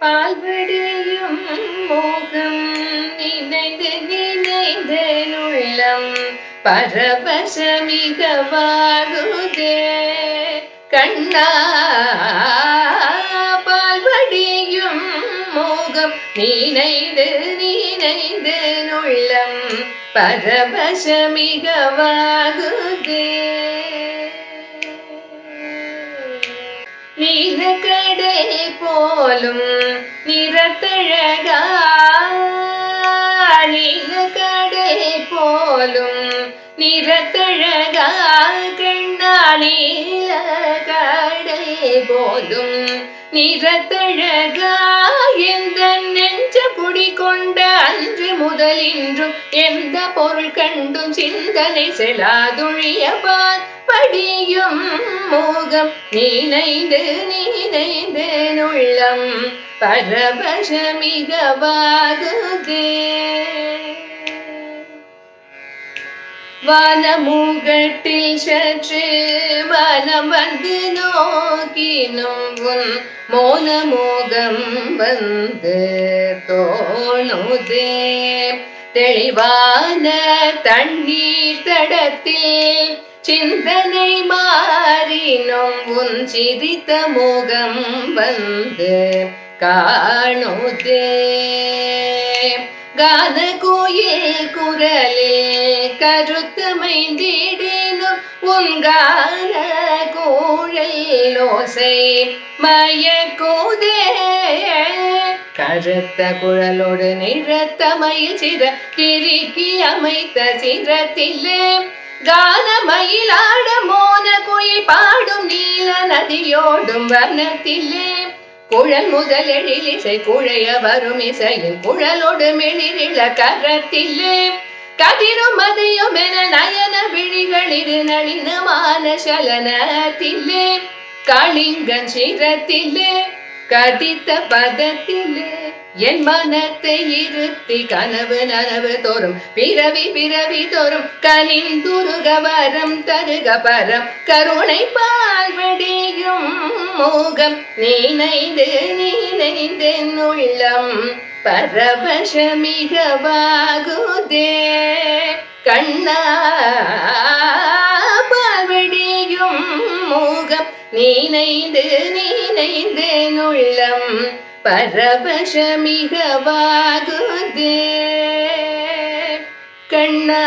பால்வடியும் மோகம் நினைந்து நினைந்து உள்ளம் பரவசமிகவாகுதே கண்ணா. பால்வடியும் மோகம் நினைந்து நினைந்து உள்ளம் பரவசமிகவாகுதே. நீலக்கடை போலும் நிறத்தழகா, நீலக்கடை போலும் நிறத்தழகா கண்ணா. நீலக்கடை போலும் நிறத்தழகா எந்த நெஞ்ச குடி கொண்ட அன்று முதலின்றும் எந்த பொருள் கண்டும் சிந்தனை செலாதுழிய படியும் மோகம் நினைந்து நினைந்து உள்ளம் பரவசமிகவாகுதே. வானமுகட்டில் சற்று மனம் வந்து நோக்கினும் உன் மோனமோகம் வந்து தோணுதே. தெளிவான தண்ணீர் தடத்தில் சிந்தனை மாறினும் உன் சிரித்த முகம் வந்து காணுதே. கான கோயில் குரலில் கருத்தமைந்திடினும் உன் கான கோழல் ஓசை மயக்குதே. கருத்த குழலோடு நிறத்த மயில் சிற கிறுக்கி அமைத்த சிரத்திலே கானமயிலாட மோன குயில் பாடும் நீல நதியோடும் வனத்திலே குழல் முதல் எழிலிசை குழைய வரும் இசையின் குழலோடு மெளிரிள கரத்திலே கதிரும் மதியும் என நயன விழிகளிரு நளினமான சலனத்திலே காளிங்கன் சிரத்திலே கதித்த பதத்திலே என் மனத்தை இருத்தி கனவு நனவு தோறும் பிறவி பிறவி தோறும் கனிந்துருக வரம் தருக பரம் கருணை பால்வடியும் மோகம் நினைந்து நினைந்து உள்ளம் பரவசமிகவாகுதே கண்ணா. பால்வடியும் மோகம் நினைந்து நினைந்து உள்ளம் பரவசமிகவாகுதே கண்ணா.